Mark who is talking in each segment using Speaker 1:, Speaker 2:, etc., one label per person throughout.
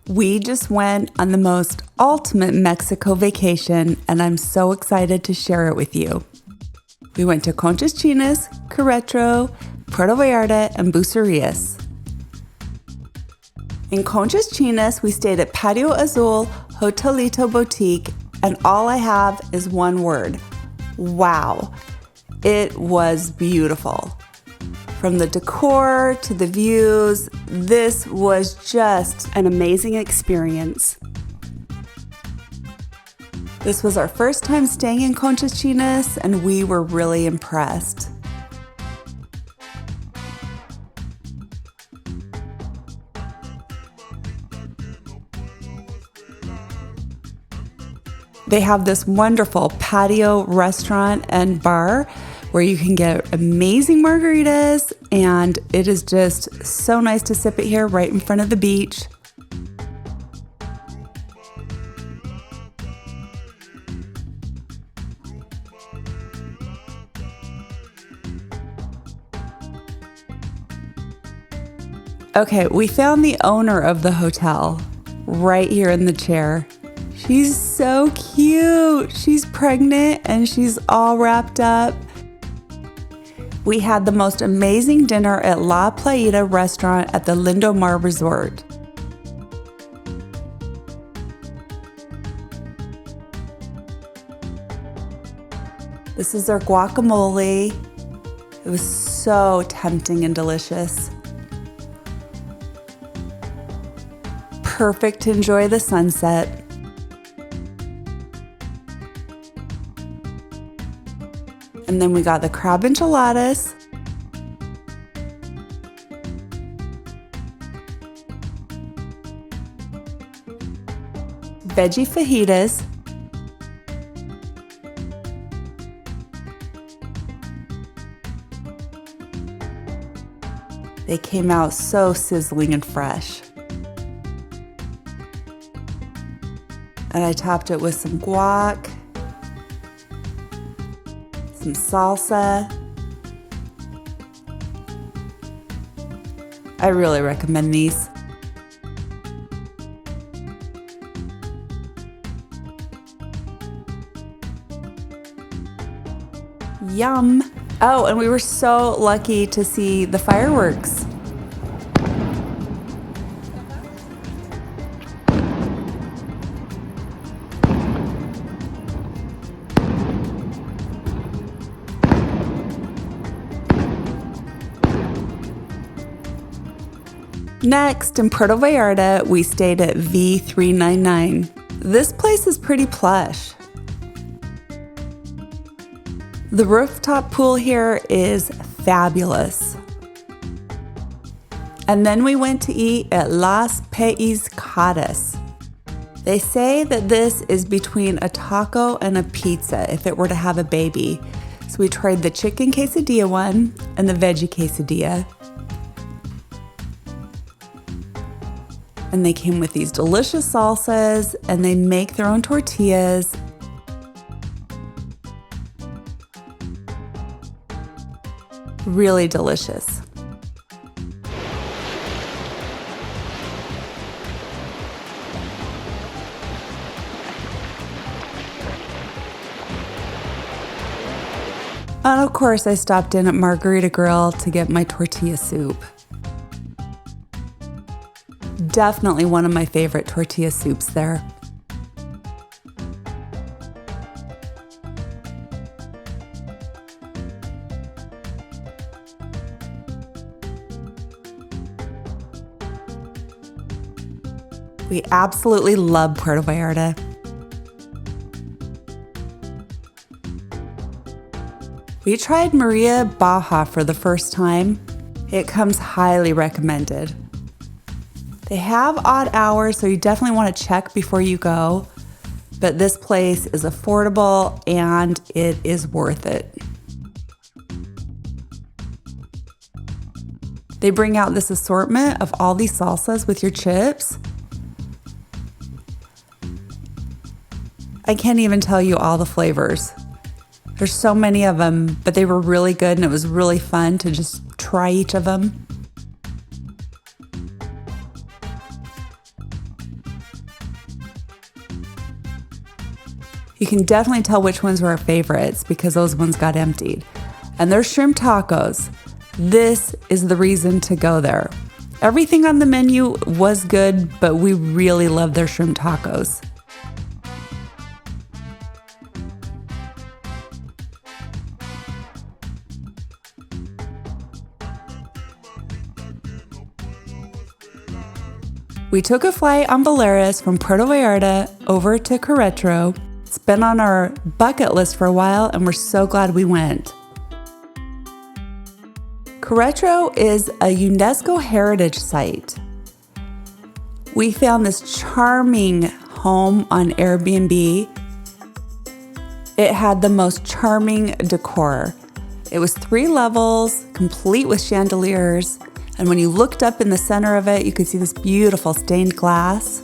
Speaker 1: We just went on the most ultimate Mexico vacation, and I'm so excited to share it with you. We went to Conchas Chinas, Querétaro, Puerto Vallarta, and Bucerias. In Conchas Chinas, we stayed at Patio Azul Hotelito Boutique, and all I have is one word: wow. It was beautiful. From the decor to the views, this was just an amazing experience. This was our first time staying in Conchas Chinas, and we were really impressed. They have this wonderful patio restaurant and bar where you can get amazing margaritas, and it is just so nice to sip it here right in front of the beach. Okay, we found the owner of the hotel right here in the chair. She's so cute. She's pregnant and she's all wrapped up. We had the most amazing dinner at La Playita restaurant at the Lindomar Resort. This is their guacamole. It was so tempting and delicious. Perfect to enjoy the sunset. And then we got the crab enchiladas. Veggie fajitas. They came out so sizzling and fresh. And I topped it with some guac, some salsa. I really recommend these. Yum! Oh, and we were so lucky to see the fireworks. Next, in Puerto Vallarta, we stayed at V399. This place is pretty plush. The rooftop pool here is fabulous. And then we went to eat at Las Pescadas. They say that this is between a taco and a pizza if it were to have a baby. So we tried the chicken quesadilla one and the veggie quesadilla. And they came with these delicious salsas, and they make their own tortillas. Really delicious. And of course, I stopped in at Margarita Grill to get my tortilla soup. Definitely one of my favorite tortilla soups there. We absolutely love Puerto Vallarta. We tried Maria Baja for the first time. It comes highly recommended. They have odd hours, so you definitely want to check before you go. But this place is affordable and it is worth it. They bring out this assortment of all these salsas with your chips. I can't even tell you all the flavors. There's so many of them, but they were really good and it was really fun to just try each of them. You can definitely tell which ones were our favorites because those ones got emptied. And their shrimp tacos. This is the reason to go there. Everything on the menu was good, but we really love their shrimp tacos. We took a flight on Bucerías from Puerto Vallarta over to Querétaro. It's been on our bucket list for a while, and we're so glad we went. Querétaro is a UNESCO heritage site. We found this charming home on Airbnb. It had the most charming decor. It was 3 levels, complete with chandeliers. And when you looked up in the center of it, you could see this beautiful stained glass.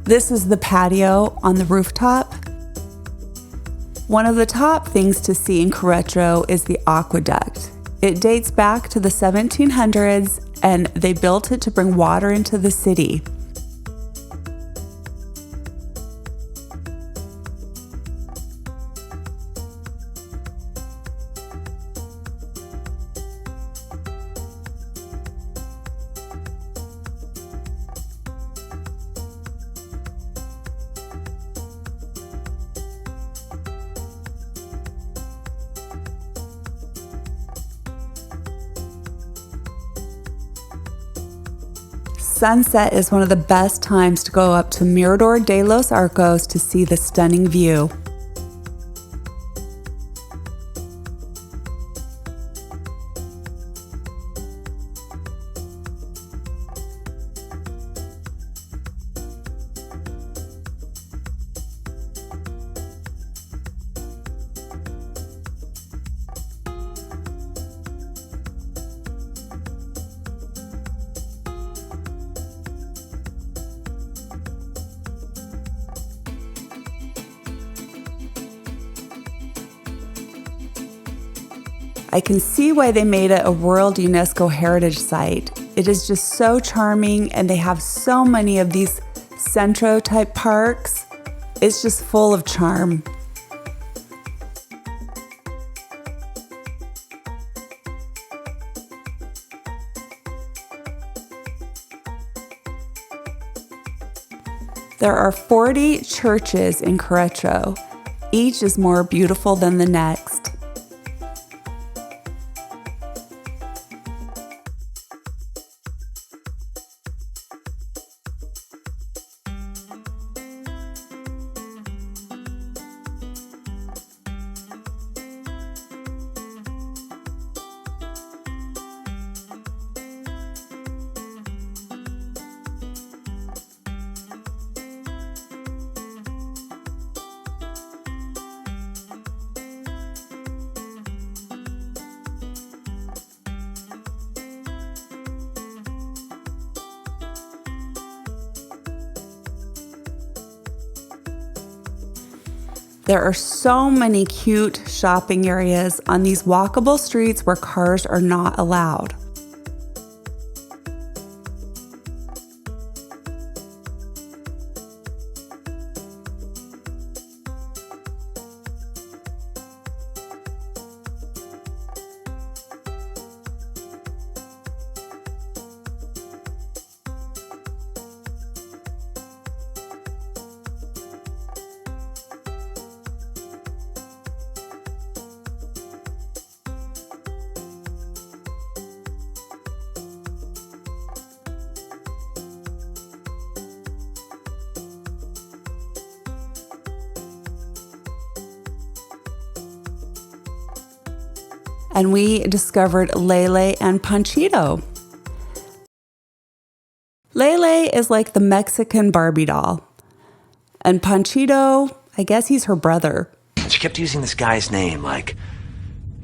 Speaker 1: This is the patio on the rooftop. One of the top things to see in Querétaro is the aqueduct. It dates back to the 1700s, and they built it to bring water into the city. Sunset is one of the best times to go up to Mirador de los Arcos to see the stunning view. I can see why they made it a World UNESCO Heritage Site. It is just so charming, and they have so many of these Centro type parks. It's just full of charm. There are 40 churches in Querétaro. Each is more beautiful than the next. There are so many cute shopping areas on these walkable streets where cars are not allowed. And we discovered Lele and Panchito. Lele is like the Mexican Barbie doll. And Panchito, I guess he's her brother.
Speaker 2: She kept using this guy's name, like,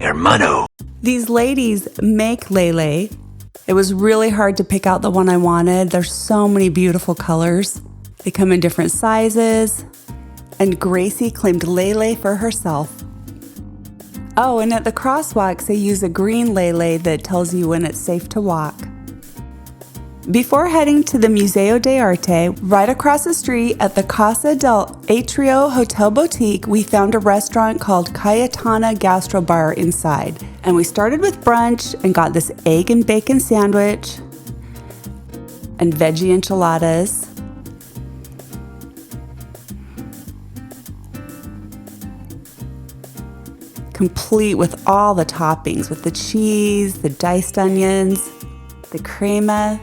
Speaker 2: Hermano.
Speaker 1: These ladies make Lele. It was really hard to pick out the one I wanted. There's so many beautiful colors. They come in different sizes. And Gracie claimed Lele for herself. Oh, and at the crosswalks, they use a green Lele that tells you when it's safe to walk. Before heading to the Museo de Arte, right across the street at the Casa del Atrio Hotel Boutique, we found a restaurant called Cayetana Gastro Bar inside. And we started with brunch and got this egg and bacon sandwich and veggie enchiladas. Complete with all the toppings, with the cheese, the diced onions, the crema,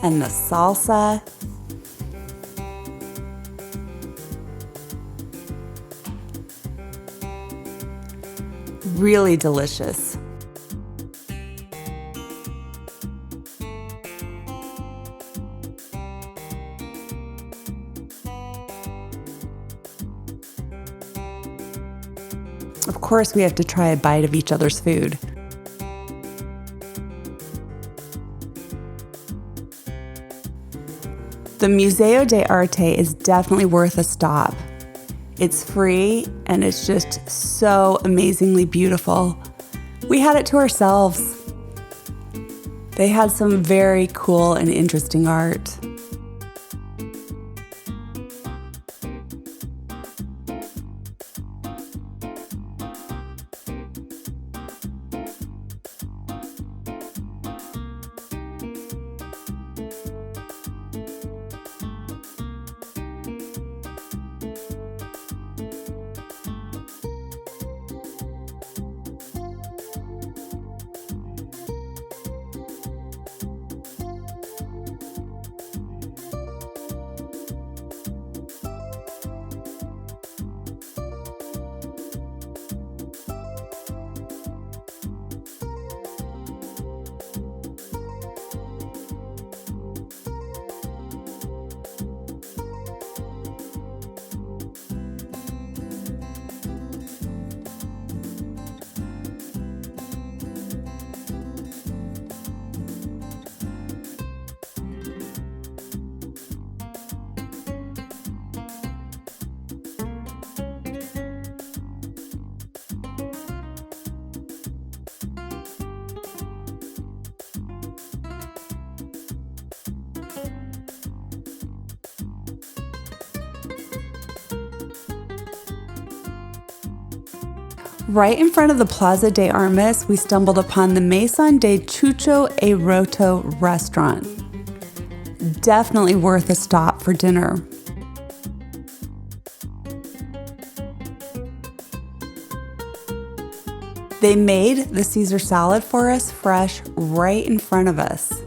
Speaker 1: and the salsa. Really delicious. Of course, we have to try a bite of each other's food. The Museo de Arte is definitely worth a stop. It's free and it's just so amazingly beautiful. We had it to ourselves. They had some very cool and interesting art. Right in front of the Plaza de Armas, we stumbled upon the Maison de Chucho e Roto restaurant. Definitely worth a stop for dinner. They made the Caesar salad for us fresh right in front of us.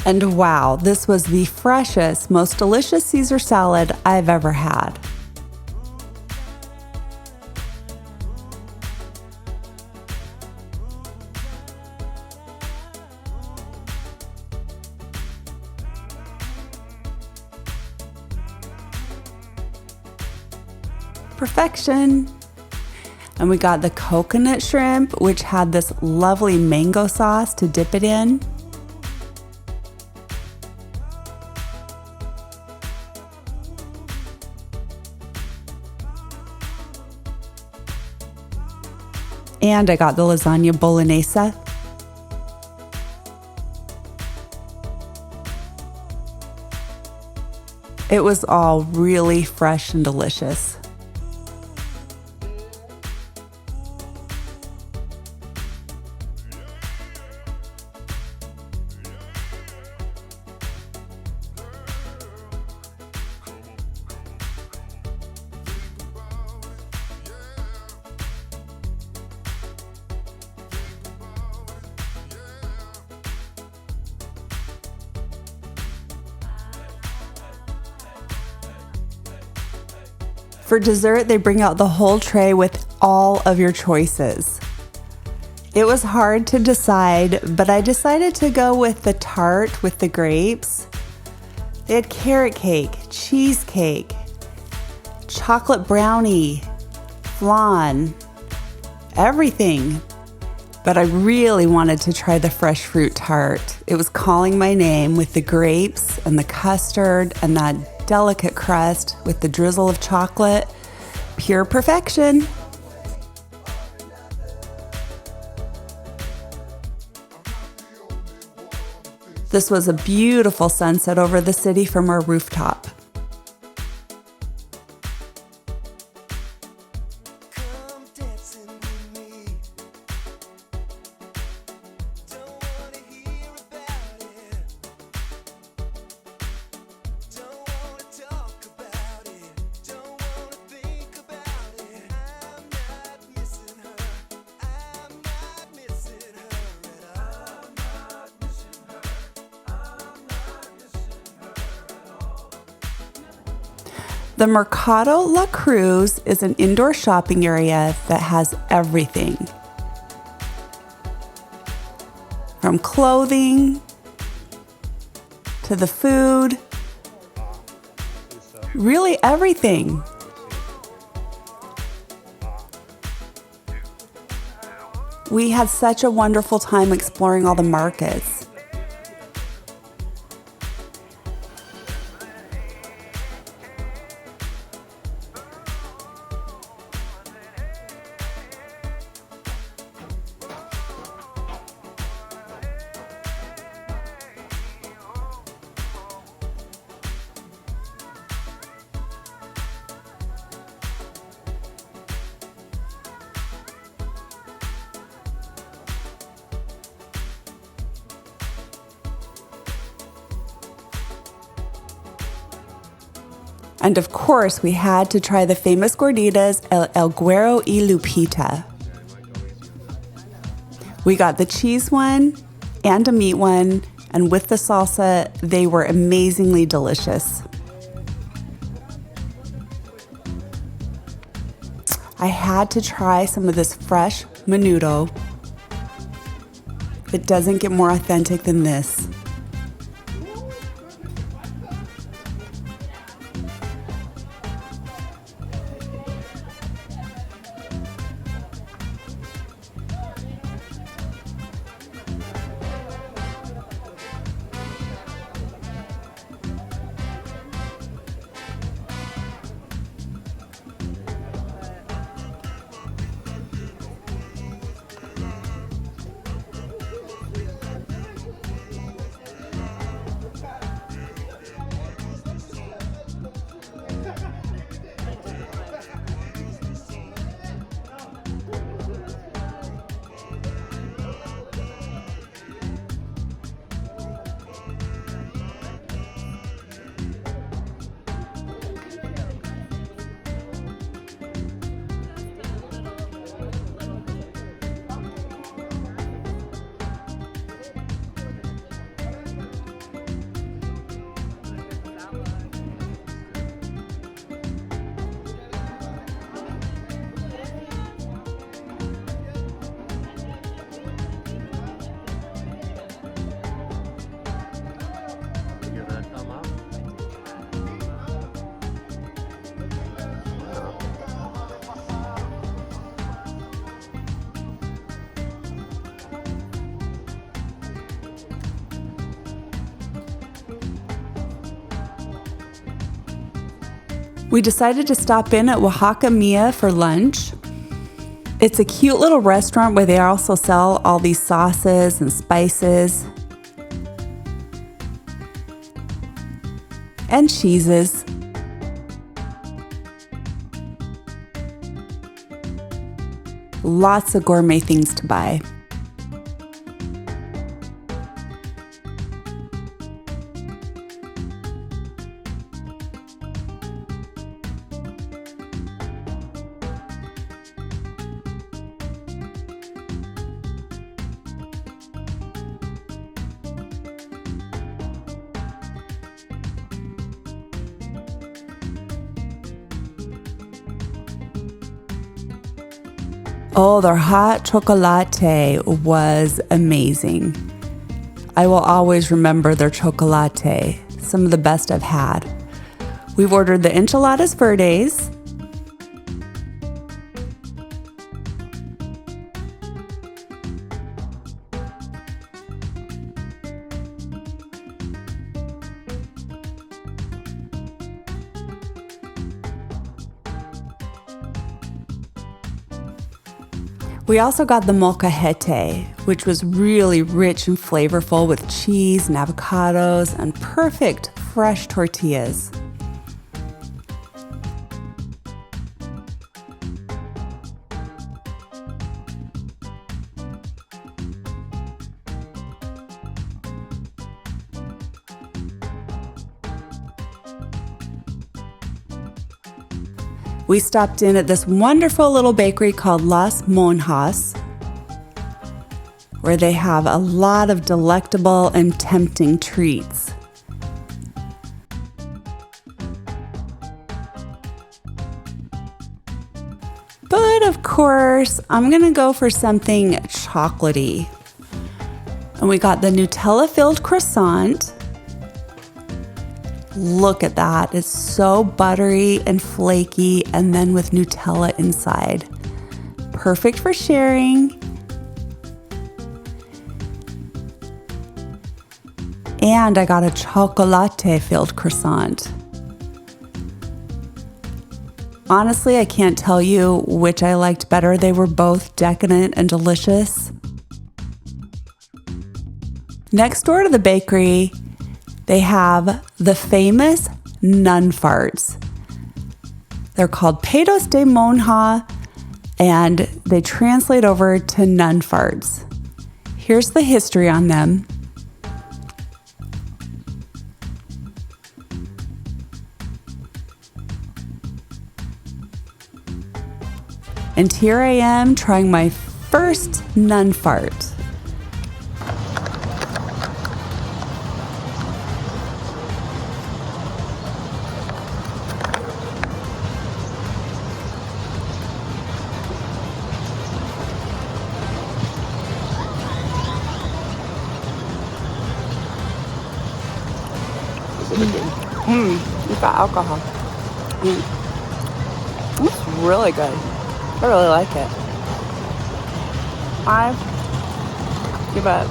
Speaker 1: And wow, this was the freshest, most delicious Caesar salad I've ever had. Perfection. And we got the coconut shrimp, which had this lovely mango sauce to dip it in. And I got the lasagna bolognese. It was all really fresh and delicious. For dessert, they bring out the whole tray with all of your choices. It was hard to decide, but I decided to go with the tart with the grapes. They had carrot cake, cheesecake, chocolate brownie, flan, everything. But I really wanted to try the fresh fruit tart. It was calling my name with the grapes and the custard and that delicate crust with the drizzle of chocolate. Pure perfection. This was a beautiful sunset over the city from our rooftop. The Mercado La Cruz is an indoor shopping area that has everything. From clothing to the food, really everything. We had such a wonderful time exploring all the markets. And of course, we had to try the famous gorditas, El Güero y Lupita. We got the cheese one and a meat one, and with the salsa, they were amazingly delicious. I had to try some of this fresh menudo. It doesn't get more authentic than this. We decided to stop in at Oaxaca Mia for lunch. It's a cute little restaurant where they also sell all these sauces and spices and cheeses. Lots of gourmet things to buy. Oh, their hot chocolate was amazing. I will always remember their chocolate, some of the best I've had. We've ordered the enchiladas verdes, we also got the molcajete, which was really rich and flavorful with cheese and avocados and perfect fresh tortillas. We stopped in at this wonderful little bakery called Las Monjas, where they have a lot of delectable and tempting treats. But of course, I'm gonna go for something chocolatey. And we got the Nutella-filled croissant. Look at that, it's so buttery and flaky and then with Nutella inside. Perfect for sharing. And I got a chocolate-filled croissant. Honestly, I can't tell you which I liked better. They were both decadent and delicious. Next door to the bakery, they have the famous nun farts. They're called pedos de monja, and they translate over to nun farts. Here's the history on them. And here I am trying my first nun fart. It's got alcohol. It's really good. I really like it. I give it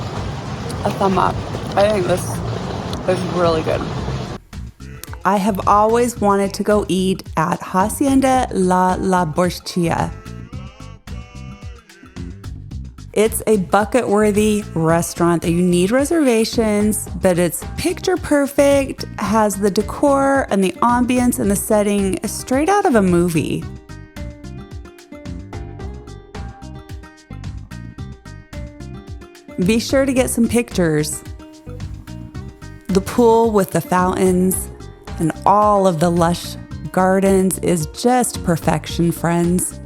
Speaker 1: a thumb up. I think this is really good. I have always wanted to go eat at Hacienda La Borchia. It's a bucket-worthy restaurant that you need reservations, but it's picture perfect, has the decor and the ambience and the setting straight out of a movie. Be sure to get some pictures. The pool with the fountains and all of the lush gardens is just perfection, friends.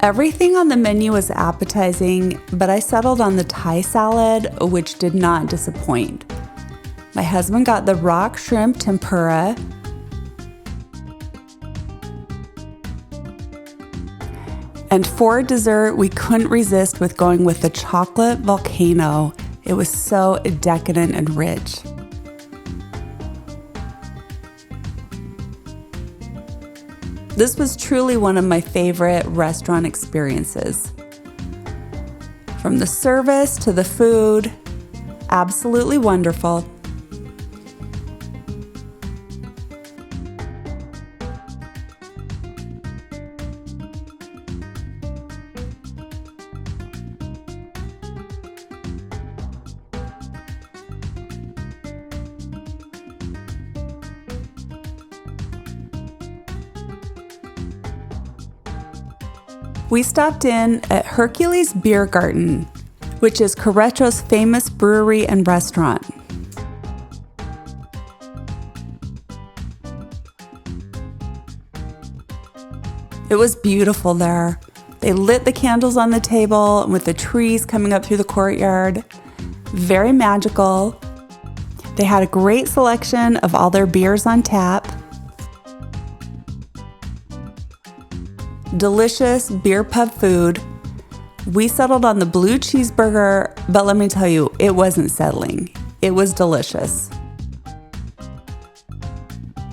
Speaker 1: Everything on the menu was appetizing, but I settled on the Thai salad, which did not disappoint. My husband got the rock shrimp tempura. And for dessert, we couldn't resist with going with the chocolate volcano. It was so decadent and rich. This was truly one of my favorite restaurant experiences. From the service to the food, absolutely wonderful. We stopped in at Hercules Beer Garden, which is Querétaro's famous brewery and restaurant. It was beautiful there. They lit the candles on the table with the trees coming up through the courtyard. Very magical. They had a great selection of all their beers on tap. Delicious beer pub food. We settled on the blue cheeseburger, but let me tell you, it wasn't settling. It was delicious.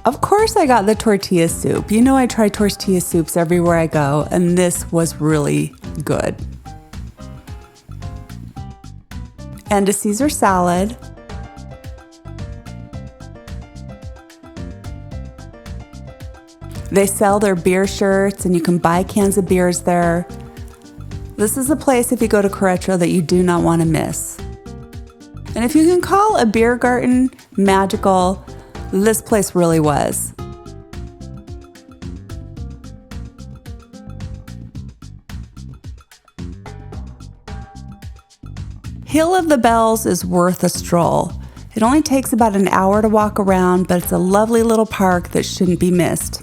Speaker 1: Of course I got the tortilla soup. You know I try tortilla soups everywhere I go, and this was really good. And a Caesar salad. They sell their beer shirts and you can buy cans of beers there. This is a place, if you go to Querétaro, that you do not want to miss. And if you can call a beer garden magical, this place really was. Hill of the Bells is worth a stroll. It only takes about an hour to walk around, but it's a lovely little park that shouldn't be missed.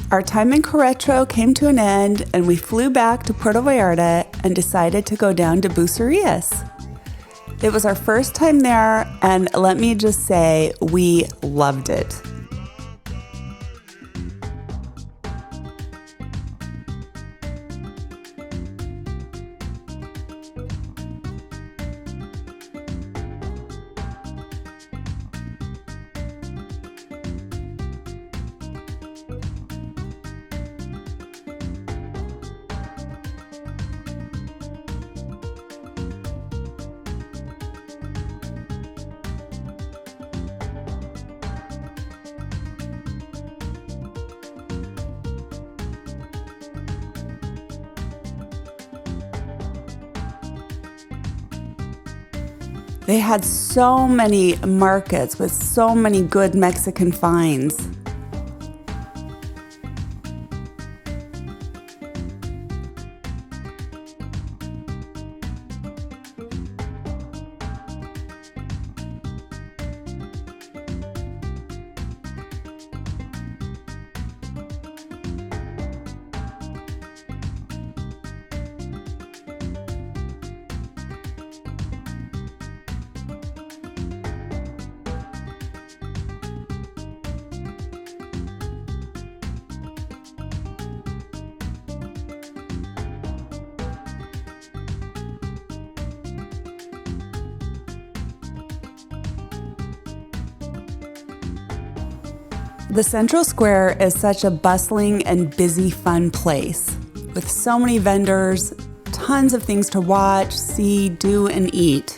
Speaker 1: Our time in Querétaro came to an end and we flew back to Puerto Vallarta and decided to go down to Bucerias. It was our first time there, and let me just say, we loved it. They had so many markets with so many good Mexican finds. The Central Square is such a bustling and busy, fun place with so many vendors, tons of things to watch, see, do, and eat.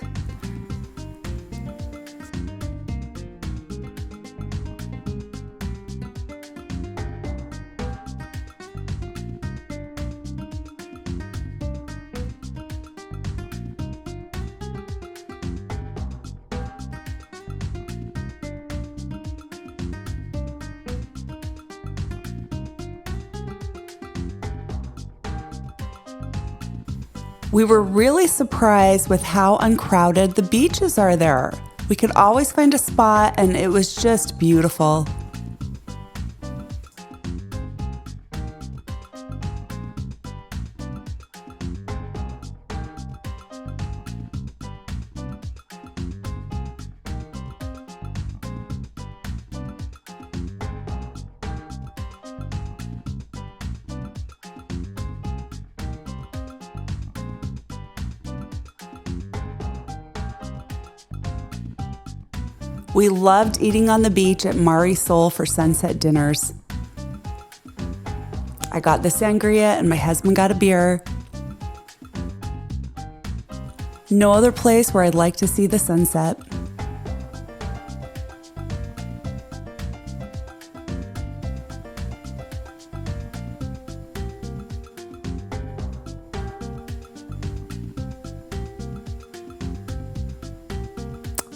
Speaker 1: We were really surprised with how uncrowded the beaches are there. We could always find a spot and it was just beautiful. We loved eating on the beach at Mari Sol for sunset dinners. I got the sangria and my husband got a beer. No other place where I'd like to see the sunset.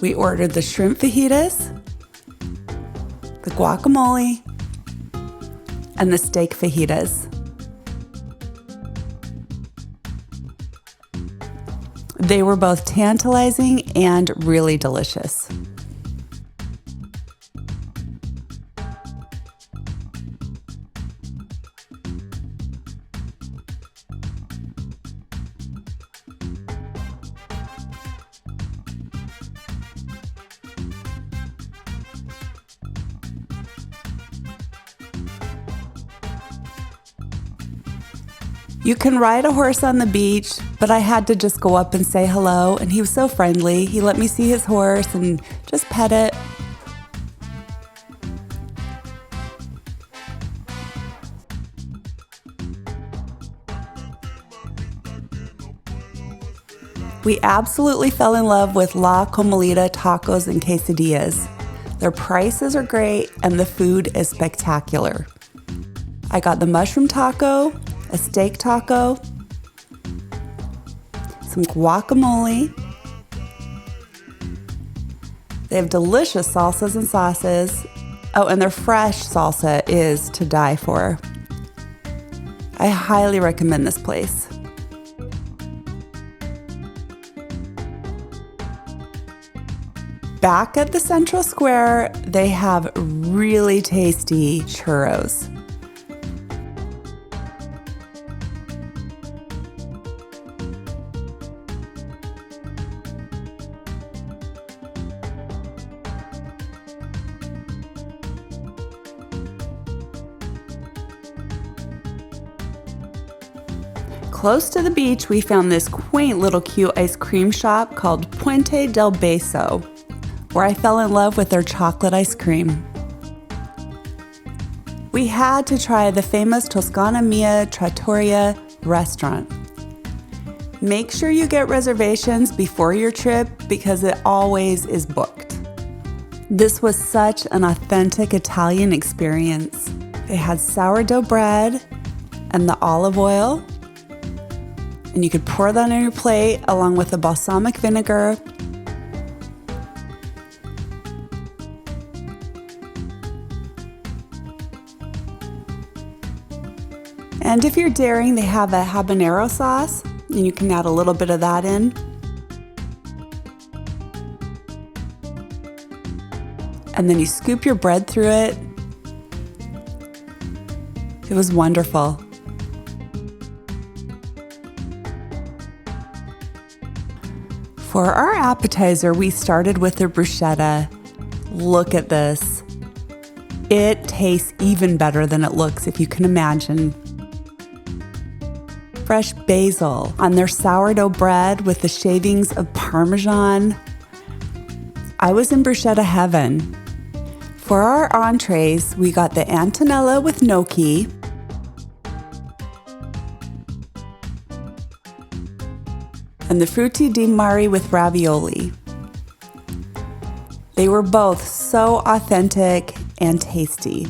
Speaker 1: We ordered the shrimp fajitas, the guacamole, and the steak fajitas. They were both tantalizing and really delicious. You can ride a horse on the beach, but I had to just go up and say hello, and he was so friendly. He let me see his horse and just pet it. We absolutely fell in love with La Comolita tacos and quesadillas. Their prices are great and the food is spectacular. I got the mushroom taco, a steak taco, some guacamole. They have delicious salsas and sauces. Oh, and their fresh salsa is to die for. I highly recommend this place. Back at the Central Square, they have really tasty churros. Close to the beach, we found this quaint little cute ice cream shop called Puente del Beso, where I fell in love with their chocolate ice cream. We had to try the famous Toscana Mia Trattoria restaurant. Make sure you get reservations before your trip because it always is booked. This was such an authentic Italian experience. They had sourdough bread and the olive oil, and you could pour that on your plate along with the balsamic vinegar. And if you're daring, they have a habanero sauce, and you can add a little bit of that in. And then you scoop your bread through it. It was wonderful. For our appetizer, we started with their bruschetta. Look at this. It tastes even better than it looks, if you can imagine. Fresh basil on their sourdough bread with the shavings of Parmesan. I was in bruschetta heaven. For our entrees, we got the Antonella with gnocchi, and the frutti di mare with ravioli. They were both so authentic and tasty.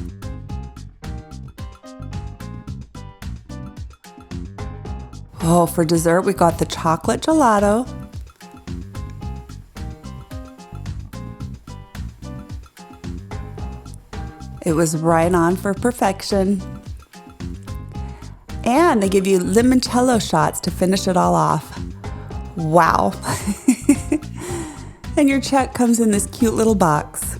Speaker 1: Oh, for dessert, we got the chocolate gelato. It was right on for perfection. And they give you limoncello shots to finish it all off. Wow. And your check comes in this cute little box.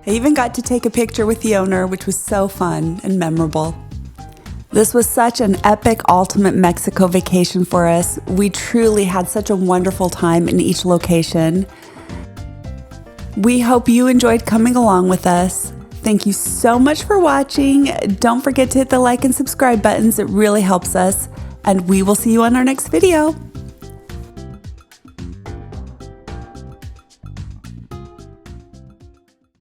Speaker 1: I even got to take a picture with the owner, which was so fun and memorable. This was such an epic ultimate Mexico vacation for us. We truly had such a wonderful time in each location. We hope you enjoyed coming along with us. Thank you so much for watching. Don't forget to hit the like and subscribe buttons. It really helps us. And we will see you on our next video.